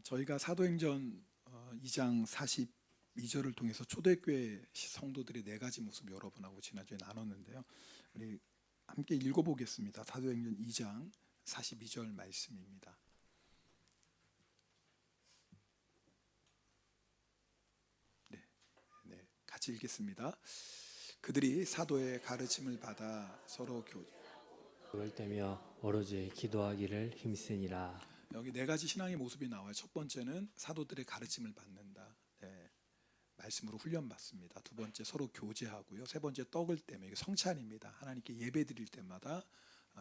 저희가 사도행전 2장 42절을 통해서 초대교회 성도들의 네 가지 모습 여러분하고 지난주에 나눴는데요. 우리 함께 읽어보겠습니다. 사도행전 2장 42절 말씀입니다. 네, 같이 읽겠습니다. 그들이 사도의 가르침을 받아 서로 그럴 때며 오로지 기도하기를 힘쓰니라. 여기 네 가지 신앙의 모습이 나와요. 첫 번째는 사도들의 가르침을 받는다. 네, 말씀으로 훈련받습니다. 두 번째 서로 교제하고요. 세 번째 떡을 떼며, 이게 성찬입니다. 하나님께 예배 드릴 때마다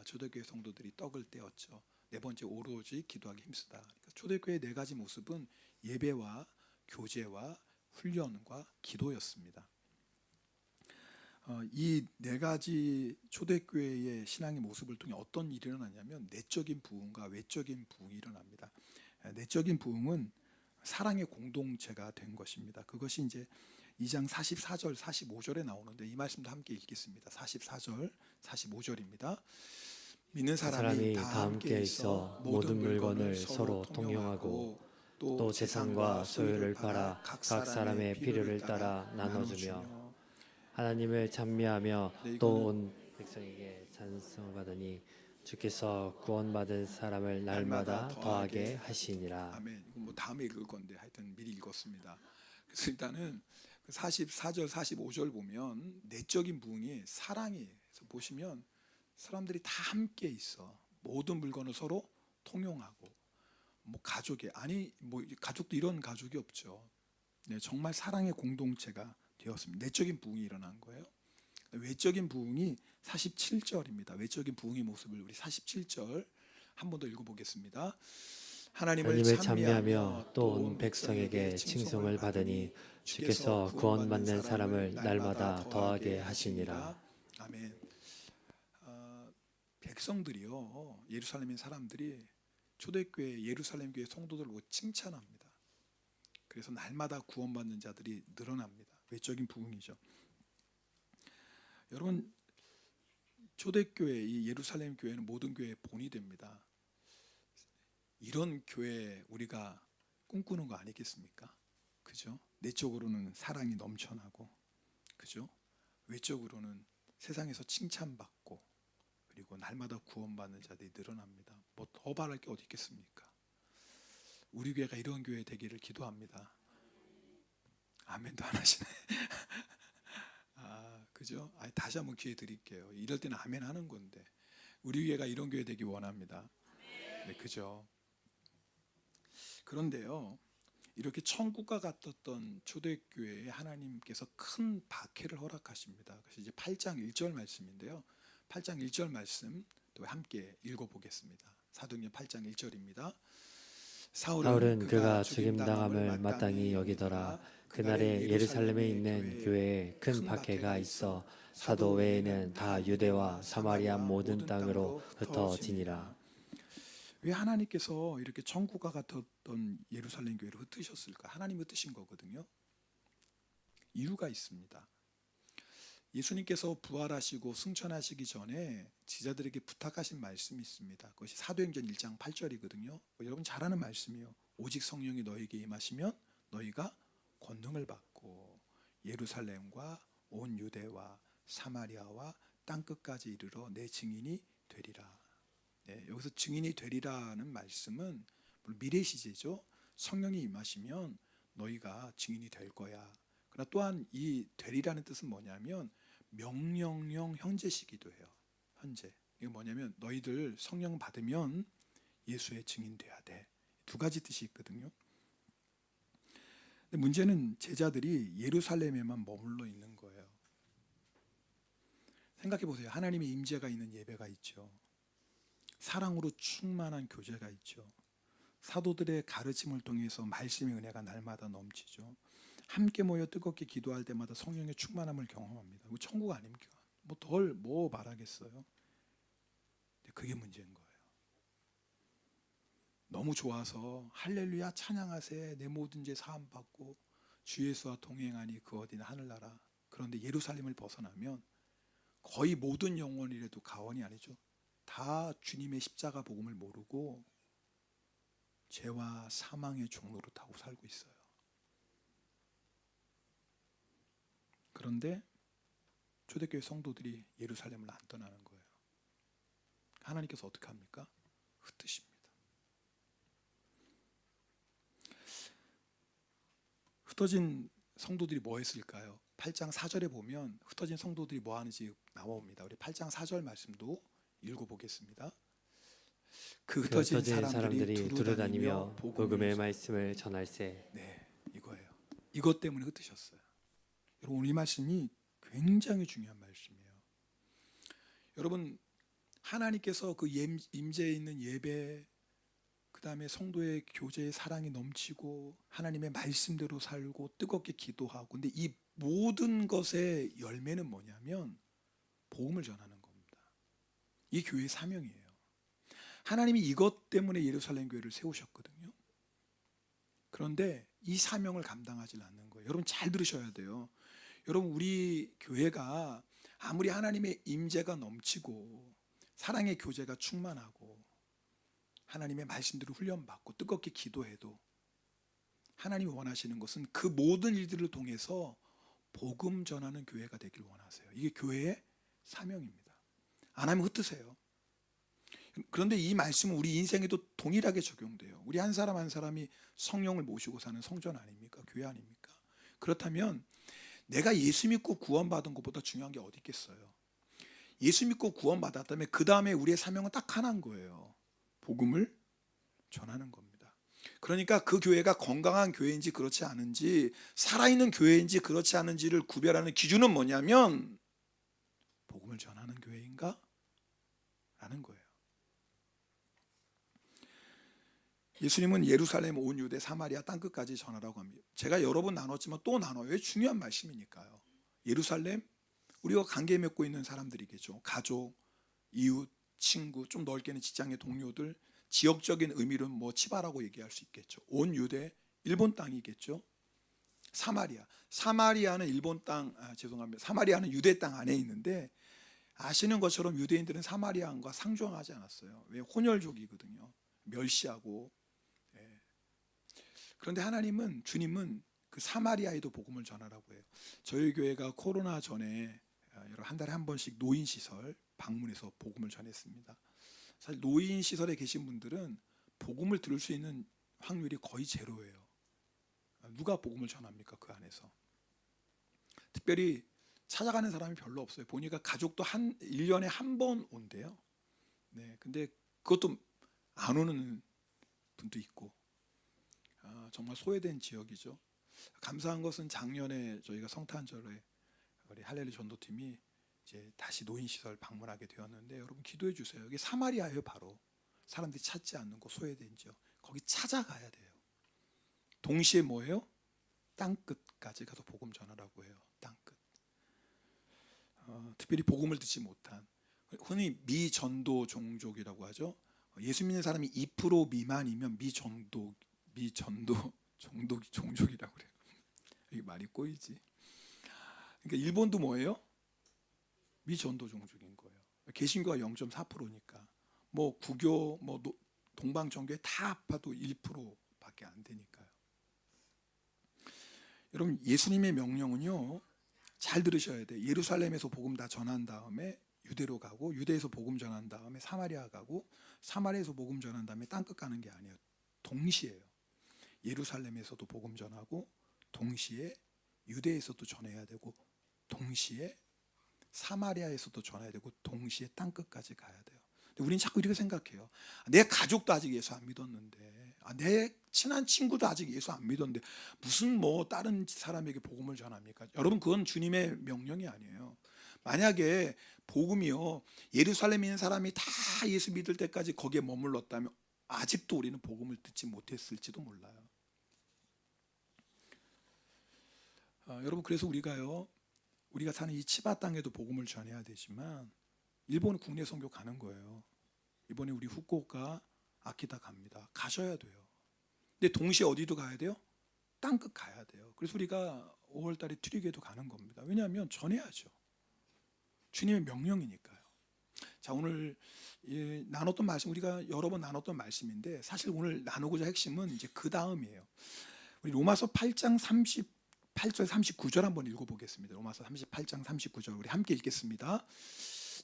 초대교회 성도들이 떡을 떼었죠. 네 번째 오로지 기도하기 힘쓰다. 그러니까 초대교회의 네 가지 모습은 예배와 교제와 훈련과 기도였습니다. 이 네 가지 초대교회의 신앙의 모습을 통해 어떤 일이 일어나냐면 내적인 부흥과 외적인 부흥이 일어납니다. 내적인 부흥은 사랑의 공동체가 된 것입니다. 그것이 이제 2장 44절, 45절에 나오는데 이 말씀도 함께 읽겠습니다. 44절, 45절입니다. 믿는 사람이 다 함께 있어 모든 물건을 서로 통용하고 또 재산과 소유를 팔아 각 사람의 필요를 따라 나눠주며 하나님을 찬미하며 또 온 백성에게 찬송받으니 주께서 구원받은 사람을 날마다 더하게 하시니라. 아멘. 이건 뭐 다음에 읽을 건데 하여튼 미리 읽었습니다. 그래서 일단은 44절, 45절 보면 내적인 부흥이 사랑이에요. 그래서 보시면 사람들이 다 함께 있어. 모든 물건을 서로 통용하고, 뭐 가족이 뭐 가족도 이런 가족이 없죠. 네, 정말 사랑의 공동체가 되었습니다. 내적인 부흥이 일어난 거예요. 외적인 부흥이 47절입니다. 외적인 부흥의 모습을 우리 47절 한 번 더 읽어보겠습니다. 하나님을 찬미하며 또 온 백성에게 칭송을 받으니 주께서 구원받는 사람을 날마다 더하게 하시니라. 아멘. 백성들이요, 예루살렘의 사람들이 초대교회 예루살렘 교회 성도들을 보고 칭찬합니다. 그래서 날마다 구원받는 자들이 늘어납니다. 외적인 부흥이죠. 여러분, 초대교회 이 예루살렘 교회는 모든 교회의 본이 됩니다. 이런 교회 우리가 꿈꾸는 거 아니겠습니까? 그죠? 내적으로는 사랑이 넘쳐나고, 그죠? 외적으로는 세상에서 칭찬받고, 그리고 날마다 구원받는 자들이 늘어납니다. 뭐 더 바랄 게 어디 있겠습니까? 우리 교회가 이런 교회 되기를 기도합니다. 아멘도 안 하시네. 그죠? 다시 한번 기회 드릴게요. 이럴 때는 아멘 하는 건데 우리 교회가 이런 교회 되기 원합니다. 네, 그죠? 그런데요, 이렇게 천국과 같았던 초대교회에 하나님께서 큰 박해를 허락하십니다. 그래서 이제 8장 1절 말씀인데요. 8장 1절 말씀 또 함께 읽어보겠습니다. 사도행전 8장 1절입니다. 사울은 그가 죽임당함을 마땅히 여기더라. 그날에 예루살렘에 있는 교회에 큰 박해가 있어 사도 외에는 다 유대와 사마리아 모든 땅으로 흩어지니라. 왜 하나님께서 이렇게 천국과 같았던 예루살렘 교회를 흩으셨을까? 하나님이 흩으신 거거든요. 이유가 있습니다. 예수님께서 부활하시고 승천하시기 전에 지자들에게 부탁하신 말씀이 있습니다. 그것이 사도행전 1장 8절이거든요. 여러분 잘 아는 말씀이에요. 오직 성령이 너에게 임하시면 너희가 권능을 받고 예루살렘과 온 유대와 사마리아와 땅끝까지 이르러 내 증인이 되리라. 네, 여기서 증인이 되리라는 말씀은 물론 미래 시제죠. 성령이 임하시면 너희가 증인이 될 거야. 그러나 또한 이 되리라는 뜻은 뭐냐면 명령형 현재시기도 해요. 현재. 이게 뭐냐면 너희들 성령 받으면 예수의 증인 돼야 돼. 두 가지 뜻이 있거든요. 근데 문제는 제자들이 예루살렘에만 머물러 있는 거예요. 생각해 보세요. 하나님의 임재가 있는 예배가 있죠. 사랑으로 충만한 교제가 있죠. 사도들의 가르침을 통해서 말씀의 은혜가 날마다 넘치죠. 함께 모여 뜨겁게 기도할 때마다 성령의 충만함을 경험합니다. 천국 아닙니까? 뭐 말하겠어요? 그게 문제인 거예요. 너무 좋아서 할렐루야 찬양하세 내 모든 죄 사함 받고 주 예수와 동행하니 그 어디나 하늘나라. 그런데 예루살렘을 벗어나면 거의 모든 영혼이라도 가원이 아니죠. 다 주님의 십자가 복음을 모르고 죄와 사망의 종로로 타고 살고 있어요. 그런데 초대교회 성도들이 예루살렘을 안 떠나는 거예요. 하나님께서 어떻게 합니까? 흩으십니다. 흩어진 성도들이 뭐 했을까요? 8장 4절에 보면 흩어진 성도들이 뭐 하는지 나옵니다. 우리 8장 4절 말씀도 읽어보겠습니다. 그 흩어진 사람들이 두루다니며 복음의 말씀을 전할세. 네, 이거예요. 이것 때문에 흩으셨어요. 여러분, 이 말씀이 굉장히 중요한 말씀이에요. 여러분, 하나님께서 그 임재에 있는 예배, 그 다음에 성도의 교제의 사랑이 넘치고 하나님의 말씀대로 살고 뜨겁게 기도하고, 근데 이 모든 것의 열매는 뭐냐면 복음을 전하는 겁니다. 이 교회의 사명이에요. 하나님이 이것 때문에 예루살렘 교회를 세우셨거든요. 그런데 이 사명을 감당하지 않는 거예요. 여러분 잘 들으셔야 돼요. 여러분, 우리 교회가 아무리 하나님의 임재가 넘치고 사랑의 교제가 충만하고 하나님의 말씀대로 훈련받고 뜨겁게 기도해도 하나님이 원하시는 것은 그 모든 일들을 통해서 복음 전하는 교회가 되길 원하세요. 이게 교회의 사명입니다. 안 하면 흩으세요. 그런데 이 말씀은 우리 인생에도 동일하게 적용돼요. 우리 한 사람 한 사람이 성령을 모시고 사는 성전 아닙니까? 교회 아닙니까? 그렇다면 내가 예수 믿고 구원받은 것보다 중요한 게 어디 있겠어요? 예수 믿고 구원받았다면 그 다음에 우리의 사명은 딱 하나인 거예요. 복음을 전하는 겁니다. 그러니까 그 교회가 건강한 교회인지 그렇지 않은지, 살아있는 교회인지 그렇지 않은지를 구별하는 기준은 뭐냐면 복음을 전하는 교회인가? 라는 거예요. 예수님은 예루살렘, 온 유대, 사마리아 땅끝까지 전하라고 합니다. 제가 여러 번 나눴지만 또 나눠요. 왜? 중요한 말씀이니까요. 예루살렘, 우리가 관계 맺고 있는 사람들이겠죠. 가족, 이웃, 친구, 좀 넓게는 직장의 동료들, 지역적인 의미로는 뭐 치바라고 얘기할 수 있겠죠. 온 유대, 일본 땅이겠죠. 사마리아, 사마리아는 일본 땅, 죄송합니다. 사마리아는 유대 땅 안에 있는데, 아시는 것처럼 유대인들은 사마리아인과 상종하지 않았어요. 왜? 혼혈족이거든요. 멸시하고. 그런데 하나님은, 주님은 그 사마리아에도 복음을 전하라고 해요. 저희 교회가 코로나 전에 한 달에 한 번씩 노인 시설 방문해서 복음을 전했습니다. 사실 노인 시설에 계신 분들은 복음을 들을 수 있는 확률이 거의 제로예요. 누가 복음을 전합니까? 그 안에서. 특별히 찾아가는 사람이 별로 없어요. 보니까 가족도 1년에 한 번 온대요. 네, 근데 그것도 안 오는 분도 있고, 정말 소외된 지역이죠. 감사한 것은 작년에 저희가 성탄절에 우리 할렐루 전도팀이 이제 다시 노인시설 방문하게 되었는데, 여러분 기도해 주세요. 이게 사마리아예요. 바로 사람들이 찾지 않는 곳, 소외된 지역, 거기 찾아가야 돼요. 동시에 뭐예요? 땅끝까지 가서 복음 전하라고 해요. 땅끝. 특별히 복음을 듣지 못한, 흔히 미전도 종족이라고 하죠. 예수 믿는 사람이 2% 미만이면 미전도 종족이라고 그래요. 이게 말이 꼬이지. 그러니까 일본도 뭐예요? 미전도 종족인 거예요. 개신교가 0.4%니까 뭐 구교, 뭐 동방정교회 다 합해도 1%밖에 안 되니까요. 여러분, 예수님의 명령은요, 잘 들으셔야 돼요. 예루살렘에서 복음 다 전한 다음에 유대로 가고, 유대에서 복음 전한 다음에 사마리아 가고, 사마리아에서 복음 전한 다음에 땅끝 가는 게 아니에요. 동시에요. 예루살렘에서도 복음 전하고, 동시에 유대에서도 전해야 되고, 동시에 사마리아에서도 전해야 되고, 동시에 땅끝까지 가야 돼요. 근데 우리는 자꾸 이렇게 생각해요. 내 가족도 아직 예수 안 믿었는데, 내 친한 친구도 아직 예수 안 믿었는데 무슨 뭐 다른 사람에게 복음을 전합니까? 여러분, 그건 주님의 명령이 아니에요. 만약에 복음이요, 예루살렘에 있는 사람이 다 예수 믿을 때까지 거기에 머물렀다면 아직도 우리는 복음을 듣지 못했을지도 몰라요. 여러분, 그래서 우리가 사는 이 치바 땅에도 복음을 전해야 되지만, 일본 국내 선교 가는 거예요. 이번에 우리 후쿠오카, 아키타 갑니다. 가셔야 돼요. 근데 동시에 어디도 가야 돼요? 땅끝 가야 돼요. 그래서 우리가 5월달에 트리게도 가는 겁니다. 왜냐하면 전해야죠. 주님의 명령이니까요. 자, 오늘 나눴던 말씀, 우리가 여러 번 나눴던 말씀인데 사실 오늘 나누고자 핵심은 이제 그 다음이에요. 우리 로마서 8장 38절 39절 한번 읽어보겠습니다. 로마서 38장 39절 우리 함께 읽겠습니다.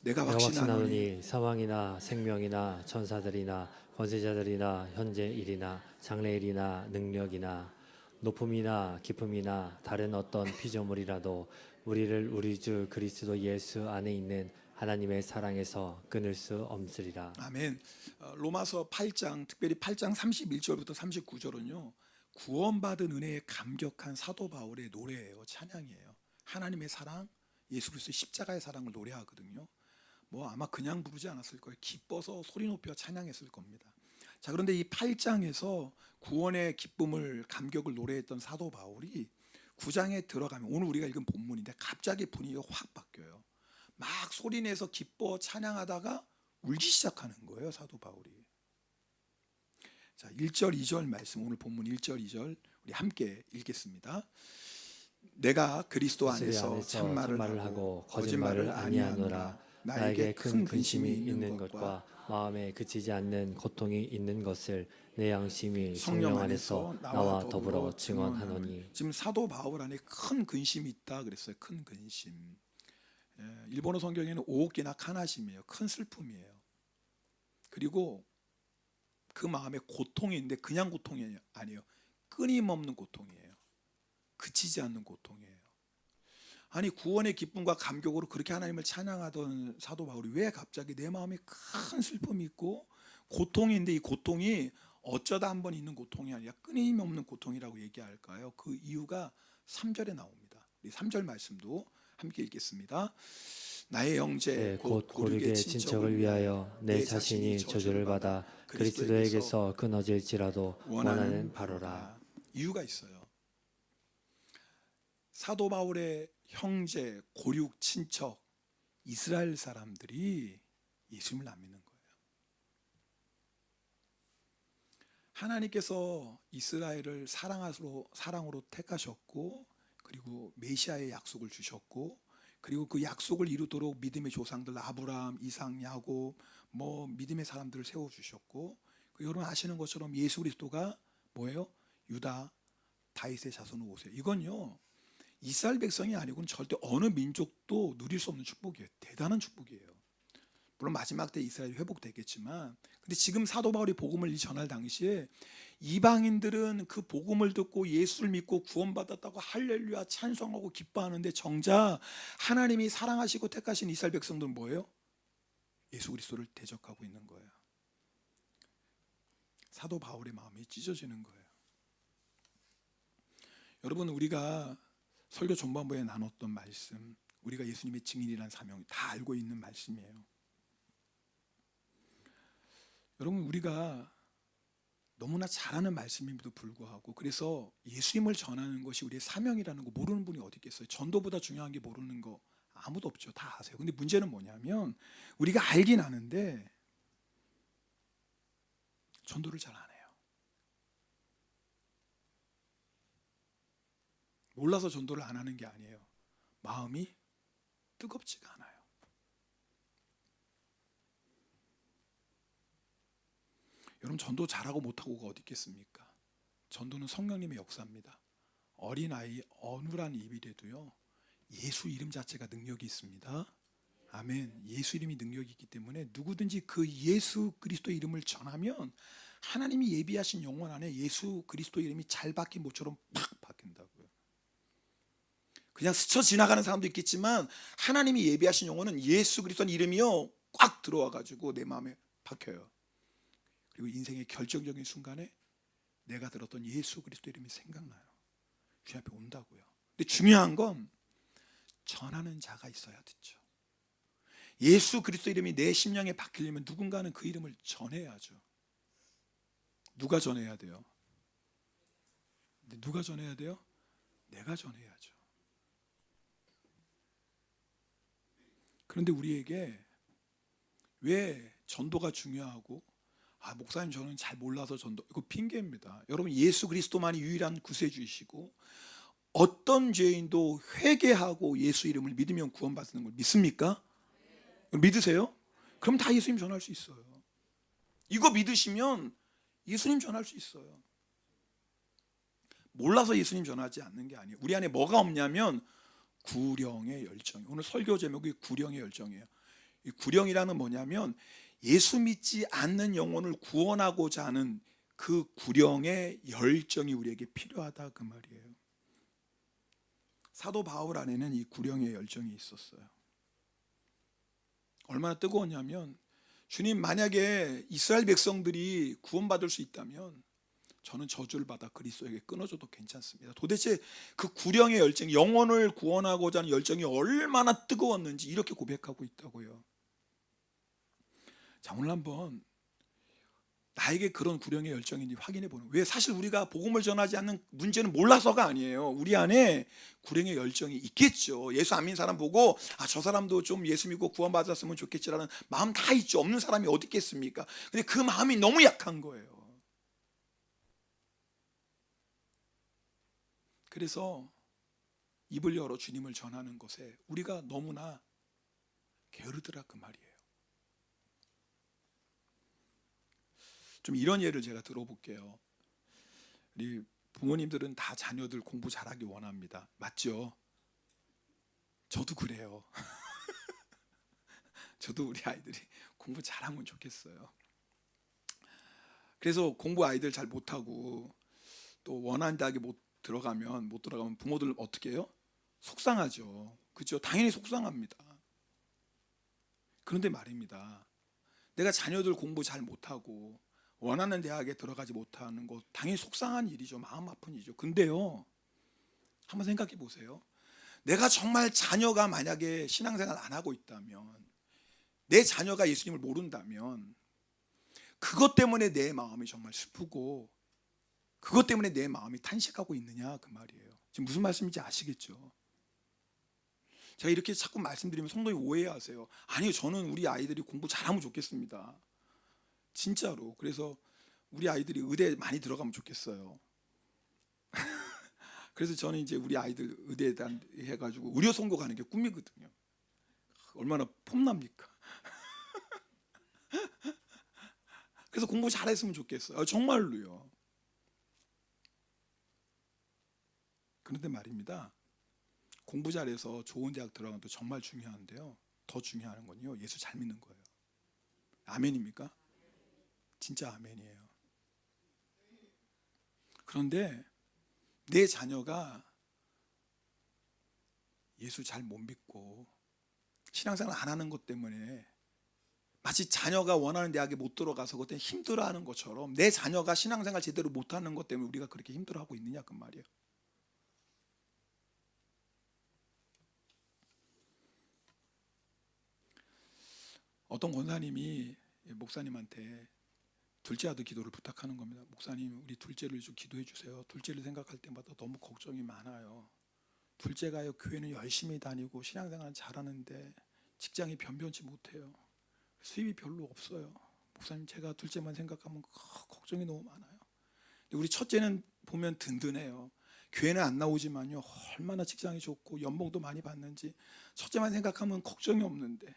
내가 내가 확신하노니 확신하노니 사망이나 생명이나 천사들이나 권세자들이나 현재 일이나 장래일이나 능력이나 높음이나 깊음이나 다른 어떤 피조물이라도 우리를 우리 주 그리스도 예수 안에 있는 하나님의 사랑에서 끊을 수 없으리라. 아멘. 로마서 8장 특별히 8장 31절부터 39절은요. 구원받은 은혜에 감격한 사도 바울의 노래예요. 찬양이에요. 하나님의 사랑, 예수 그리스도의 십자가의 사랑을 노래하거든요. 뭐 아마 그냥 부르지 않았을 거예요. 기뻐서 소리 높여 찬양했을 겁니다. 자, 그런데 이 8장에서 구원의 기쁨을 감격을 노래했던 사도 바울이 9장에 들어가면 오늘 우리가 읽은 본문인데 갑자기 분위기가 확 바뀌어요. 막 소리내서 기뻐 찬양하다가 울기 시작하는 거예요, 사도 바울이. 자, 1절 2절 말씀, 오늘 본문 1절 2절 우리 함께 읽겠습니다. 내가 그리스도 안에서 참말을 하고 거짓말을 아니하노라. 나에게 큰 근심이 있는 것과 마음에 그치지 않는 고통이 있는 것을 내 양심이 성령 안에서 나와 더불어 증언하노니. 지금 사도 바울 안에 큰 근심이 있다 그랬어요. 큰 근심. 일본어 성경에는 오오키나 카나심이에요. 큰 슬픔이에요. 그리고 그 마음에 고통이 있는데 그냥 고통이 아니에요. 끊임없는 고통이에요. 그치지 않는 고통이에요. 아니, 구원의 기쁨과 감격으로 그렇게 하나님을 찬양하던 사도 바울이 왜 갑자기 내 마음에 큰 슬픔이 있고 고통이 있는데 이 고통이 어쩌다 한번 있는 고통이 아니라 끊임없는 고통이라고 얘기할까요? 그 이유가 3절에 나옵니다. 우리 3절 말씀도 함께 읽겠습니다. 나의 형제 곧 고르게 친척을 위하여 내 자신이 저주를 받아 그리스도에게서 끊어질지라도 원하는 바로라. 이유가 있어요. 사도 바울의 형제, 고륙, 친척, 이스라엘 사람들이 예수님을 안 믿는 거예요. 하나님께서 이스라엘을 사랑으로 택하셨고, 그리고 메시아의 약속을 주셨고, 그리고 그 약속을 이루도록 믿음의 조상들 아브라함, 이삭, 야곱, 뭐 믿음의 사람들을 세워 주셨고, 여러분 아시는 것처럼 예수 그리스도가 뭐예요? 유다 다윗의 자손으로 오세요. 이건요, 이스라엘 백성이 아니고는 절대 어느 민족도 누릴 수 없는 축복이에요. 대단한 축복이에요. 물론 마지막 때 이스라엘이 회복되겠지만, 근데 지금 사도 바울이 복음을 전할 당시에 이방인들은 그 복음을 듣고 예수를 믿고 구원받았다고 할렐루야 찬송하고 기뻐하는데, 정작 하나님이 사랑하시고 택하신 이스라엘 백성들은 뭐예요? 예수 그리스도를 대적하고 있는 거예요. 사도 바울의 마음이 찢어지는 거예요. 여러분, 우리가 설교 전반부에 나눴던 말씀, 우리가 예수님의 증인이라는 사명 다 알고 있는 말씀이에요. 여러분, 우리가 너무나 잘하는 말씀임에도 불구하고, 그래서 예수님을 전하는 것이 우리의 사명이라는 거 모르는 분이 어디 있겠어요? 전도보다 중요한 게 모르는 거 아무도 없죠. 다 아세요. 근데 문제는 뭐냐면 우리가 알긴 아는데 전도를 잘 안 해요. 몰라서 전도를 안 하는 게 아니에요. 마음이 뜨겁지가 않아요. 여러분, 전도 잘하고 못하고가 어디 있겠습니까? 전도는 성령님의 역사입니다. 어린아이 어눌한 입이라도요, 예수 이름 자체가 능력이 있습니다. 아멘. 예수 이름이 능력이 있기 때문에 누구든지 그 예수 그리스도 이름을 전하면 하나님이 예비하신 영혼 안에 예수 그리스도 이름이 잘 박힌 모처럼 팍 박힌다고요. 그냥 스쳐 지나가는 사람도 있겠지만 하나님이 예비하신 영혼은 예수 그리스도는 이름이요 꽉 들어와가지고 내 마음에 박혀요. 그리고 인생의 결정적인 순간에 내가 들었던 예수 그리스도 이름이 생각나요. 주님 앞에 온다고요. 근데 중요한 건 전하는 자가 있어야 듣죠. 예수 그리스도 이름이 내 심령에 박히려면 누군가는 그 이름을 전해야죠. 누가 전해야 돼요? 누가 전해야 돼요? 내가 전해야죠. 그런데 우리에게 왜 전도가 중요하고, 목사님 저는 잘 몰라서 전도, 이거 핑계입니다. 여러분, 예수 그리스도만이 유일한 구세주이시고 어떤 죄인도 회개하고 예수 이름을 믿으면 구원받는 걸 믿습니까? 믿으세요? 그럼 다 예수님 전할 수 있어요. 이거 믿으시면 예수님 전할 수 있어요. 몰라서 예수님 전하지 않는 게 아니에요. 우리 안에 뭐가 없냐면 구령의 열정. 오늘 설교 제목이 구령의 열정이에요. 이 구령이라는 뭐냐면 예수 믿지 않는 영혼을 구원하고자 하는 그 구령의 열정이 우리에게 필요하다 그 말이에요. 사도 바울 안에는 이 구령의 열정이 있었어요. 얼마나 뜨거웠냐면 주님, 만약에 이스라엘 백성들이 구원받을 수 있다면 저는 저주를 받아 그리스도에게 끊어져도 괜찮습니다. 도대체 그 구령의 열정, 영혼을 구원하고자 하는 열정이 얼마나 뜨거웠는지 이렇게 고백하고 있다고요. 자, 오늘 한번 나에게 그런 구령의 열정인지 확인해 보는. 왜? 사실 우리가 복음을 전하지 않는 문제는 몰라서가 아니에요. 우리 안에 구령의 열정이 있겠죠. 예수 안 믿는 사람 보고 저 사람도 좀 예수 믿고 구원받았으면 좋겠지라는 마음 다 있죠. 없는 사람이 어디 있겠습니까? 근데 그 마음이 너무 약한 거예요. 그래서 입을 열어 주님을 전하는 것에 우리가 너무나 게으르더라 그 말이에요. 좀 이런 예를 제가 들어볼게요. 우리 부모님들은 다 자녀들 공부 잘하기 원합니다. 맞죠? 저도 그래요. 저도 우리 아이들이 공부 잘하면 좋겠어요. 그래서 공부 아이들 잘 못하고 또 원하는 대학에 못 들어가면 부모들 어떻게 해요? 속상하죠. 그렇죠? 당연히 속상합니다. 그런데 말입니다. 내가 자녀들 공부 잘 못하고 원하는 대학에 들어가지 못하는 거 당연히 속상한 일이죠. 마음 아픈 일이죠. 근데요, 한번 생각해 보세요. 내가 정말 자녀가 만약에 신앙생활 안 하고 있다면, 내 자녀가 예수님을 모른다면 그것 때문에 내 마음이 정말 슬프고 그것 때문에 내 마음이 탄식하고 있느냐 그 말이에요. 지금 무슨 말씀인지 아시겠죠? 제가 이렇게 자꾸 말씀드리면 성도님 오해하세요. 아니요, 저는 우리 아이들이 공부 잘하면 좋겠습니다. 진짜로. 그래서 우리 아이들이 의대 많이 들어가면 좋겠어요. 그래서 저는 이제 우리 아이들 의대에 해가지고 의료 선고 가는 게 꿈이거든요. 얼마나 폼납니까? 그래서 공부 잘했으면 좋겠어요. 정말로요. 그런데 말입니다. 공부 잘해서 좋은 대학 들어가는 것도 정말 중요한데요. 더 중요한 건요, 예수 잘 믿는 거예요. 아멘입니까? 진짜 아멘이에요. 그런데 내 자녀가 예수 잘 못 믿고 신앙생활 안 하는 것 때문에 마치 자녀가 원하는 대학에 못 들어가서 그때 힘들어하는 것처럼 내 자녀가 신앙생활 제대로 못하는 것 때문에 우리가 그렇게 힘들어하고 있느냐 그 말이에요. 어떤 권사님이 목사님한테 둘째 아들 기도를 부탁하는 겁니다. 목사님, 우리 둘째를 좀 기도해 주세요. 둘째를 생각할 때마다 너무 걱정이 많아요. 둘째가요, 교회는 열심히 다니고 신앙생활 잘하는데 직장이 변변치 못해요. 수입이 별로 없어요. 목사님, 제가 둘째만 생각하면 걱정이 너무 많아요. 근데 우리 첫째는 보면 든든해요. 교회는 안 나오지만요, 얼마나 직장이 좋고 연봉도 많이 받는지 첫째만 생각하면 걱정이 없는데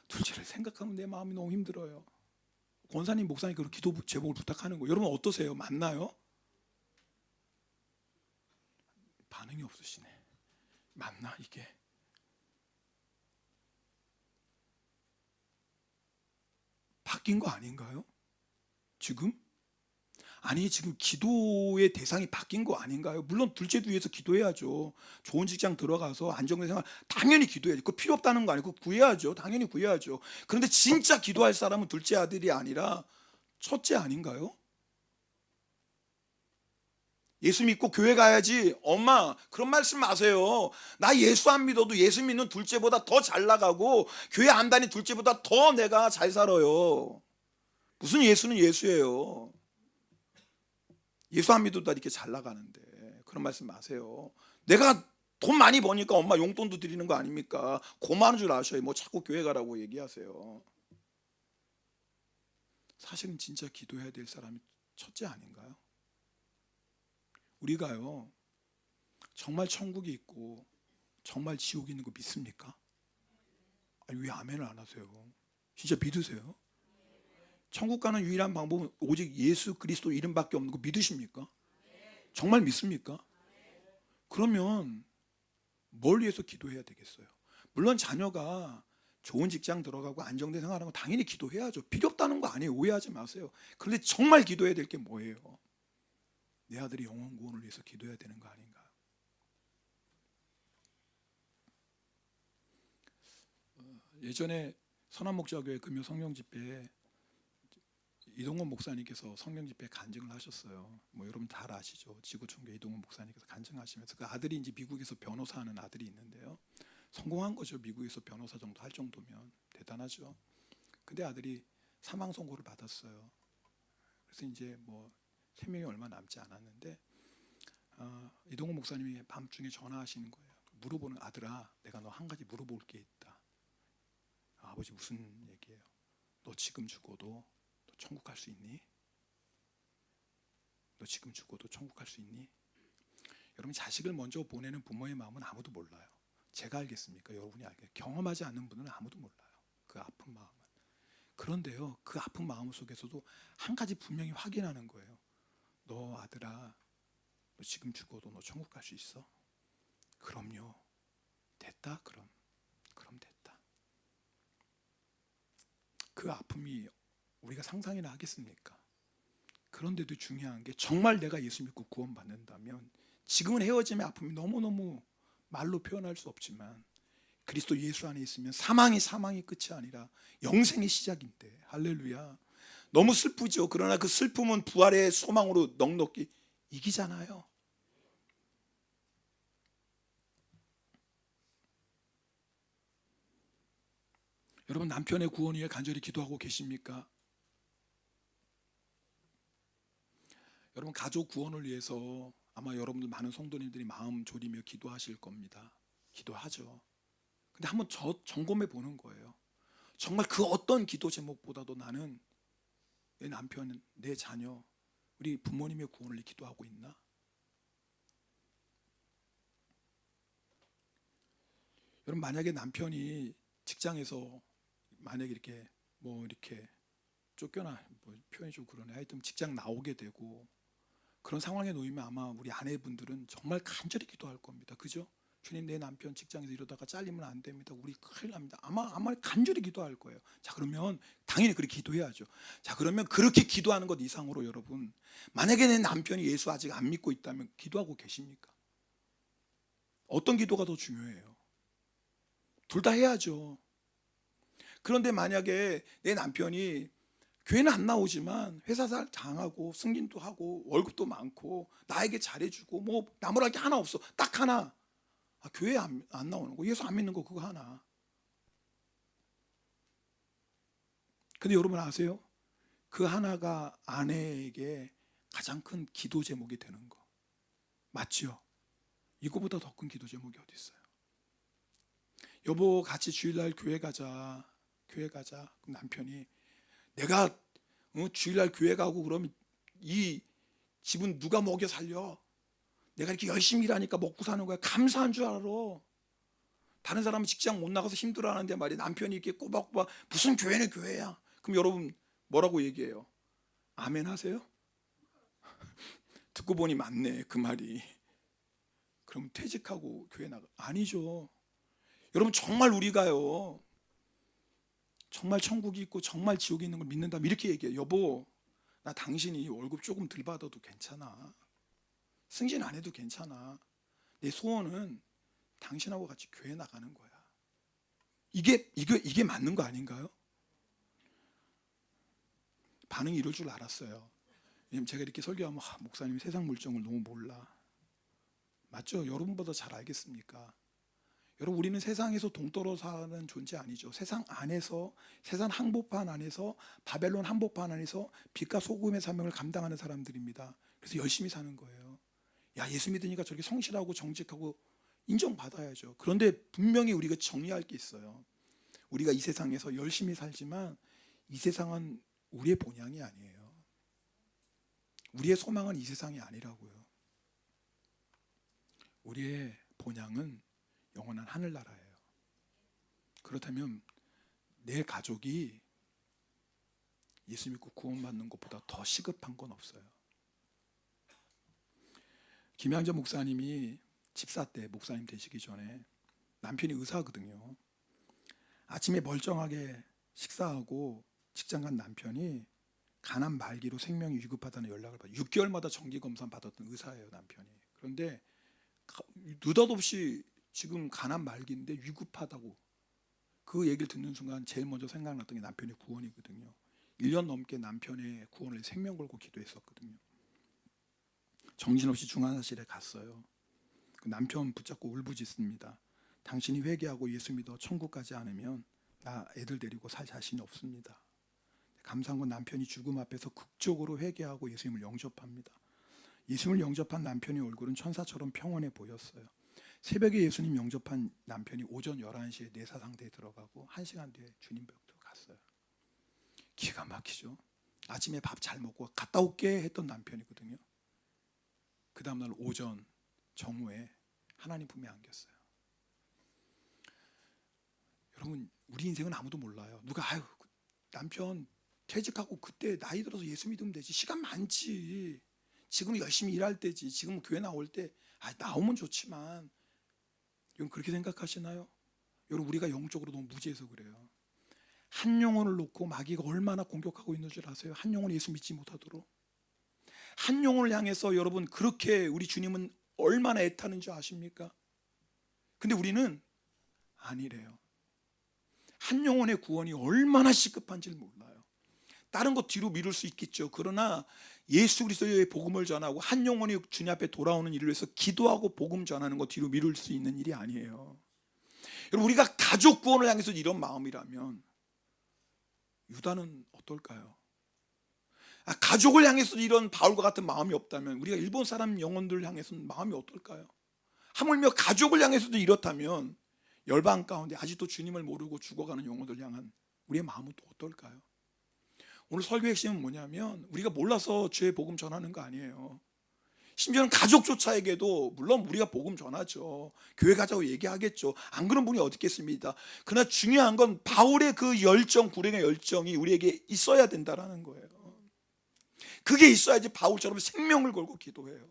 둘째를 생각하면 내 마음이 너무 힘들어요. 권사님, 목사님 그런 기도 제목을 부탁하는 거예요. 여러분 어떠세요? 맞나요? 반응이 없으시네. 맞나 이게? 바뀐 거 아닌가요? 지금? 아니, 지금 기도의 대상이 바뀐 거 아닌가요? 물론 둘째도 위해서 기도해야죠. 좋은 직장 들어가서 안정된 생활 당연히 기도해야죠. 그거 필요 없다는 거 아니고 구해야죠. 당연히 구해야죠. 그런데 진짜 기도할 사람은 둘째 아들이 아니라 첫째 아닌가요? 예수 믿고 교회 가야지. 엄마, 그런 말씀 마세요. 나 예수 안 믿어도 예수 믿는 둘째보다 더 잘 나가고 교회 안 다닌 둘째보다 더 내가 잘 살아요. 무슨 예수는 예수예요. 예수 안 믿어도 이렇게 잘 나가는데 그런 말씀 마세요. 내가 돈 많이 버니까 엄마 용돈도 드리는 거 아닙니까? 고마운 줄 아셔요. 뭐 자꾸 교회 가라고 얘기하세요. 사실은 진짜 기도해야 될 사람이 첫째 아닌가요? 우리가요, 정말 천국이 있고 정말 지옥이 있는 거 믿습니까? 아니, 왜 아멘을 안 하세요? 진짜 믿으세요? 천국 가는 유일한 방법은 오직 예수 그리스도 이름밖에 없는 거 믿으십니까? 정말 믿습니까? 그러면 뭘 위해서 기도해야 되겠어요? 물론 자녀가 좋은 직장 들어가고 안정된 생활하는 거 당연히 기도해야죠. 필요 없다는 거 아니에요. 오해하지 마세요. 그런데 정말 기도해야 될 게 뭐예요? 내 아들이 영혼 구원을 위해서 기도해야 되는 거 아닌가? 예전에 선한목자교회 금요 성령 집회에 이동원 목사님께서 성령 집회 간증을 하셨어요. 뭐 여러분 다 아시죠? 지구촌교회 이동원 목사님께서 간증하시면서 그 아들이 이제 미국에서 변호사하는 아들이 있는데요. 성공한 거죠. 미국에서 변호사 정도 할 정도면 대단하죠. 근데 아들이 사망 선고를 받았어요. 그래서 이제 뭐 생명이 얼마 남지 않았는데 이동훈 목사님이 밤중에 전화하시는 거예요. 물어보는, 아들아, 내가 너 한 가지 물어볼 게 있다. 아버지 무슨 얘기예요? 너 지금 죽어도 너 천국 갈 수 있니? 너 지금 죽어도 천국 갈 수 있니? 여러분, 자식을 먼저 보내는 부모의 마음은 아무도 몰라요. 제가 알겠습니까? 여러분이 알겠어요. 경험하지 않는 분은 아무도 몰라요. 그 아픈 마음은. 그런데요, 그 아픈 마음 속에서도 한 가지 분명히 확인하는 거예요. 너 아들아, 너 지금 죽어도 너 천국 갈 수 있어? 그럼요. 됐다? 그럼 됐다. 그 아픔이 우리가 상상이나 하겠습니까? 그런데도 중요한 게, 정말 내가 예수 믿고 구원받는다면, 지금은 헤어짐의 아픔이 너무너무 말로 표현할 수 없지만 그리스도 예수 안에 있으면 사망이 끝이 아니라 영생의 시작인데, 할렐루야. 너무 슬프죠. 그러나 그 슬픔은 부활의 소망으로 넉넉히 이기잖아요. 여러분, 남편의 구원 위해 간절히 기도하고 계십니까? 여러분, 가족 구원을 위해서 아마 여러분들 많은 성도님들이 마음 졸이며 기도하실 겁니다. 기도하죠. 근데 한번 점검해 보는 거예요. 정말 그 어떤 기도 제목보다도 나는 내 남편, 내 자녀, 우리 부모님의 구원을 위해 기도하고 있나? 여러분, 만약에 남편이 직장에서 만약에 이렇게 쫓겨나, 뭐 표현이 좀 그러네. 하여튼 직장 나오게 되고 그런 상황에 놓이면 아마 우리 아내분들은 정말 간절히 기도할 겁니다. 그죠? 주님, 내 남편 직장에서 이러다가 잘리면 안 됩니다. 우리 큰일 납니다. 아마 간절히 기도할 거예요. 자, 그러면 당연히 그렇게 기도해야죠. 자, 그러면 그렇게 기도하는 것 이상으로 여러분, 만약에 내 남편이 예수 아직 안 믿고 있다면 기도하고 계십니까? 어떤 기도가 더 중요해요? 둘 다 해야죠. 그런데 만약에 내 남편이 교회는 안 나오지만 회사 잘 장하고 승진도 하고 월급도 많고 나에게 잘해주고 뭐 나무랄 게 하나 없어. 딱 하나. 교회 안 나오는 거, 예수 안 믿는 거, 그거 하나. 근데 여러분 아세요? 그 하나가 아내에게 가장 큰 기도 제목이 되는 거 맞죠? 이거보다 더 큰 기도 제목이 어디 있어요? 여보, 같이 주일날 교회 가자. 그럼 남편이, 내가 주일날 교회 가고 그러면 이 집은 누가 먹여 살려? 내가 이렇게 열심히 일하니까 먹고 사는 거야. 감사한 줄 알아. 다른 사람은 직장 못 나가서 힘들어하는데 말이야, 남편이 이렇게 꼬박꼬박 무슨 교회는 교회야. 그럼 여러분 뭐라고 얘기해요? 아멘 하세요? 듣고 보니 맞네, 그 말이. 그럼 퇴직하고 교회 나가? 아니죠. 여러분, 정말 우리가요, 정말 천국이 있고 정말 지옥이 있는 걸 믿는다면 이렇게 얘기해요. 여보, 나 당신이 월급 조금 덜 받아도 괜찮아. 승진 안 해도 괜찮아. 내 소원은 당신하고 같이 교회 나가는 거야. 이게 맞는 거 아닌가요? 반응이 이럴 줄 알았어요. 왜냐면 제가 이렇게 설교하면 목사님 세상 물정을 너무 몰라. 맞죠? 여러분보다 잘 알겠습니까? 여러분, 우리는 세상에서 동떨어 사는 존재 아니죠. 세상 안에서, 세상 한복판 안에서, 바벨론 한복판 안에서 빛과 소금의 사명을 감당하는 사람들입니다. 그래서 열심히 사는 거예요. 야, 예수 믿으니까 저렇게 성실하고 정직하고 인정받아야죠. 그런데 분명히 우리가 정리할 게 있어요. 우리가 이 세상에서 열심히 살지만 이 세상은 우리의 본향이 아니에요. 우리의 소망은 이 세상이 아니라고요. 우리의 본향은 영원한 하늘나라예요. 그렇다면 내 가족이 예수 믿고 구원받는 것보다 더 시급한 건 없어요. 김양전 목사님이 집사 때 목사님 되시기 전에 남편이 의사거든요. 아침에 멀쩡하게 식사하고 직장 간 남편이 간암 말기로 생명이 위급하다는 연락을 받아 6개월마다 정기 검사 받았던 의사예요, 남편이. 그런데 느닷없이 지금 간암 말기인데 위급하다고 그 얘기를 듣는 순간 제일 먼저 생각났던 게 남편의 구원이거든요. 1년 넘게 남편의 구원을 위해 생명 걸고 기도했었거든요. 정신없이 중환자실에 갔어요. 그 남편 붙잡고 울부짖습니다. 당신이 회개하고 예수 믿어 천국 가지 않으면 나 애들 데리고 살 자신이 없습니다. 감사한 건 남편이 죽음 앞에서 극적으로 회개하고 예수님을 영접합니다. 예수님을 영접한 남편의 얼굴은 천사처럼 평온해 보였어요. 새벽에 예수님 영접한 남편이 오전 11시에 내사 상태에 들어가고 1시간 뒤에 주님 벽으로 갔어요. 기가 막히죠. 아침에 밥 잘 먹고 갔다 올게 했던 남편이거든요. 그 다음날 오전 정오에 하나님 품에 안겼어요. 여러분, 우리 인생은 아무도 몰라요. 누가 남편 퇴직하고 그때 나이 들어서 예수 믿으면 되지, 시간 많지, 지금 열심히 일할 때지, 지금 교회 나올 때 나오면 좋지만, 여러분 그렇게 생각하시나요? 여러분, 우리가 영적으로 너무 무지해서 그래요. 한 영혼을 놓고 마귀가 얼마나 공격하고 있는 줄 아세요? 한 영혼 예수 믿지 못하도록. 한 영혼을 향해서 여러분 그렇게 우리 주님은 얼마나 애타는 줄 아십니까? 근데 우리는 아니래요. 한 영혼의 구원이 얼마나 시급한지를 몰라요. 다른 거 뒤로 미룰 수 있겠죠. 그러나 예수 그리스도의 복음을 전하고 한 영혼이 주님 앞에 돌아오는 일을 위해서 기도하고 복음 전하는 거 뒤로 미룰 수 있는 일이 아니에요. 여러분, 우리가 가족 구원을 향해서 이런 마음이라면 유다는 어떨까요? 가족을 향해서 이런 바울과 같은 마음이 없다면 우리가 일본 사람 영혼들을 향해서는 마음이 어떨까요? 하물며 가족을 향해서도 이렇다면 열방 가운데 아직도 주님을 모르고 죽어가는 영혼들 향한 우리의 마음은 또 어떨까요? 오늘 설교의 핵심은 뭐냐면 우리가 몰라서 죄의 복음 전하는 거 아니에요. 심지어는 가족조차에게도 물론 우리가 복음 전하죠. 교회 가자고 얘기하겠죠. 안 그런 분이 어디 있겠습니까? 그러나 중요한 건 바울의 그 열정, 불행의 열정이 우리에게 있어야 된다는 거예요. 그게 있어야지 바울처럼 생명을 걸고 기도해요.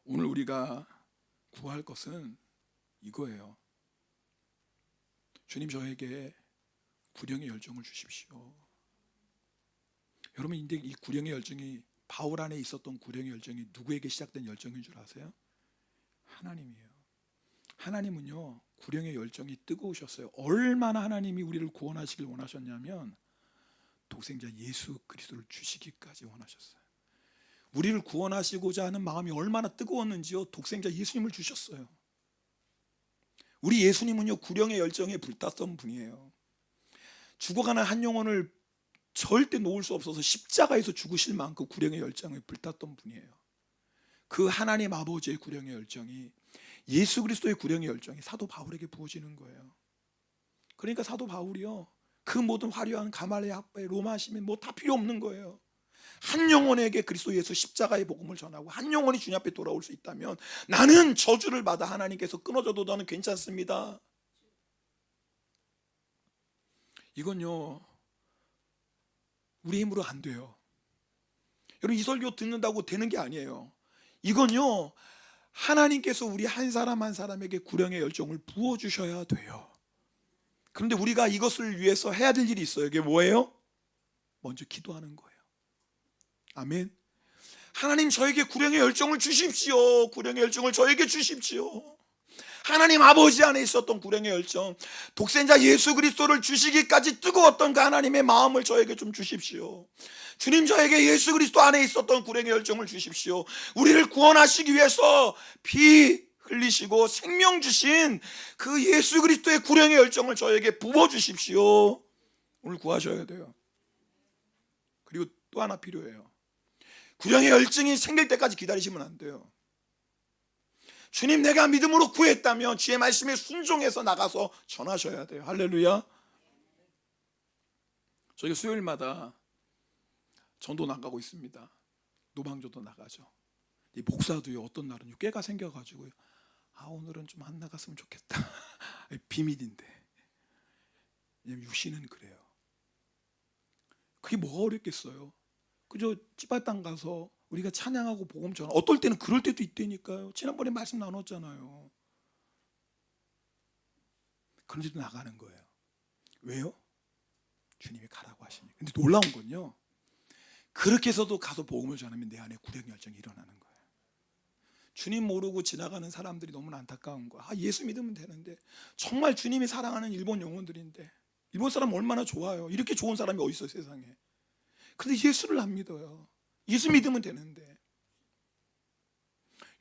오늘 우리가 구할 것은 이거예요. 주님, 저에게 구령의 열정을 주십시오. 여러분, 근데 이 구령의 열정이 바울 안에 있었던 구령의 열정이 누구에게 시작된 열정인 줄 아세요? 하나님이에요. 하나님은요, 구령의 열정이 뜨거우셨어요. 얼마나 하나님이 우리를 구원하시길 원하셨냐면 독생자 예수 그리스도를 주시기까지 원하셨어요. 우리를 구원하시고자 하는 마음이 얼마나 뜨거웠는지요, 독생자 예수님을 주셨어요. 우리 예수님은요, 구령의 열정에 불탔던 분이에요. 죽어가는 한 영혼을 절대 놓을 수 없어서 십자가에서 죽으실 만큼 구령의 열정에 불탔던 분이에요. 그 하나님 아버지의 구령의 열정이, 예수 그리스도의 구령의 열정이 사도 바울에게 부어지는 거예요. 그러니까 사도 바울이요, 그 모든 화려한 가말리엘 학파의 로마 시민 뭐 다 필요 없는 거예요. 한 영혼에게 그리스도 예수 십자가의 복음을 전하고 한 영혼이 주님 앞에 돌아올 수 있다면 나는 저주를 받아 하나님께서 끊어져도 나는 괜찮습니다. 이건요, 우리 힘으로 안 돼요. 여러분, 이 설교 듣는다고 되는 게 아니에요. 이건요, 하나님께서 우리 한 사람 한 사람에게 구령의 열정을 부어주셔야 돼요. 그런데 우리가 이것을 위해서 해야 될 일이 있어요. 이게 뭐예요? 먼저 기도하는 거예요. 아멘. 하나님, 저에게 구령의 열정을 주십시오. 구령의 열정을 저에게 주십시오. 하나님 아버지 안에 있었던 구령의 열정, 독생자 예수 그리스도를 주시기까지 뜨거웠던 그 하나님의 마음을 저에게 좀 주십시오. 주님, 저에게 예수 그리스도 안에 있었던 구령의 열정을 주십시오. 우리를 구원하시기 위해서 피 흘리시고 생명 주신 그 예수 그리스도의 구령의 열정을 저에게 부어주십시오. 오늘 구하셔야 돼요. 그리고 또 하나 필요해요. 구령의 열정이 생길 때까지 기다리시면 안 돼요. 주님, 내가 믿음으로 구했다면 주의 말씀에 순종해서 나가서 전하셔야 돼요. 할렐루야. 저희가 수요일마다 전도 나가고 있습니다. 노방조도 나가죠. 이 목사도요, 어떤 날은 꾀가 왜냐면 육신은 그래요. 그게 뭐가 어렵겠어요? 그저 찌바땅 가서 우리가 찬양하고 복음 전하. 어떨 때는 그럴 때도 있다니까요. 지난번에 말씀 나눴잖아요. 그런데도 나가는 거예요. 왜요? 주님이 가라고 하시니. 근데 놀라운 건요, 그렇게 해서도 가서 복음을 전하면 내 안에 구령열정이 일어나는 거예요. 주님 모르고 지나가는 사람들이 너무 안타까운 거야. 예수 믿으면 되는데, 정말 주님이 사랑하는 일본 영혼들인데, 일본 사람 얼마나 좋아요. 이렇게 좋은 사람이 어디 있어요, 세상에. 근데 예수를 안 믿어요. 예수 믿으면 되는데.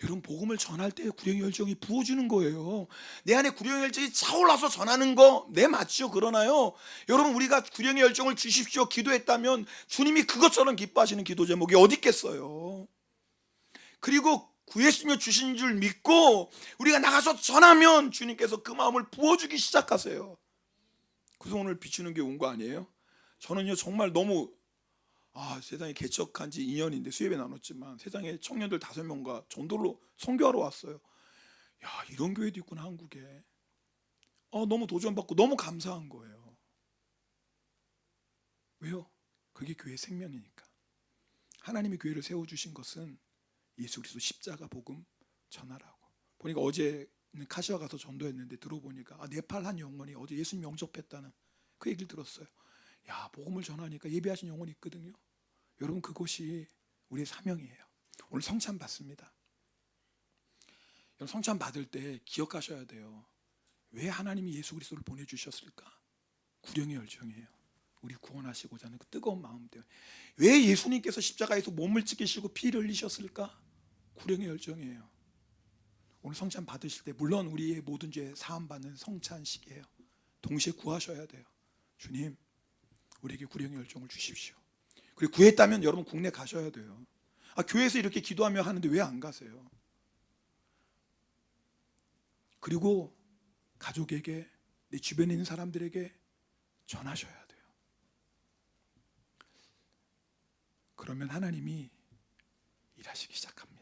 여러분, 복음을 전할 때 구령열정이 부어주는 거예요. 내 안에 구령열정이 차올라서 전하는 거, 네, 맞죠? 그러나요, 여러분, 우리가 구령열정을 주십시오 기도했다면 주님이 그것처럼 기뻐하시는 기도 제목이 어디 있겠어요? 그리고 구했으며 주신 줄 믿고 우리가 나가서 전하면 주님께서 그 마음을 부어주기 시작하세요. 그래서 오늘 비추는 게 온 거 아니에요? 저는요, 정말 너무 세상에 개척한 지 2년인데 수협에 나눴지만 세상에 청년들 5명과 전도로 선교하러 왔어요. 야, 이런 교회도 있구나, 한국에. 너무 도전받고 너무 감사한 거예요. 왜요? 그게 교회의 생명이니까. 하나님이 교회를 세워주신 것은 예수 그리스도 십자가 복음 전하라고. 보니까 어제는 카시와 가서 전도했는데 들어보니까 네팔 한 영혼이 어제 예수님 영접했다는 그 얘기를 들었어요. 야, 복음을 전하니까 예배하신 영혼이 있거든요. 여러분, 그것이 우리의 사명이에요. 오늘 성찬 받습니다. 여러분, 성찬 받을 때 기억하셔야 돼요. 왜 하나님이 예수 그리스도를 보내주셨을까? 구령의 열정이에요. 우리 구원하시고자 하는 그 뜨거운 마음 때문에. 왜 예수님께서 십자가에서 몸을 찢기시고 피를 흘리셨을까? 구령의 열정이에요. 오늘 성찬 받으실 때 물론 우리의 모든 죄 사함 받는 성찬식이에요. 동시에 구하셔야 돼요. 주님, 우리에게 구령의 열정을 주십시오. 그리고 구했다면 여러분 국내 가셔야 돼요. 교회에서 이렇게 기도하며 하는데 왜 안 가세요? 그리고 가족에게, 내 주변에 있는 사람들에게 전하셔야 돼요. 그러면 하나님이 일하시기 시작합니다.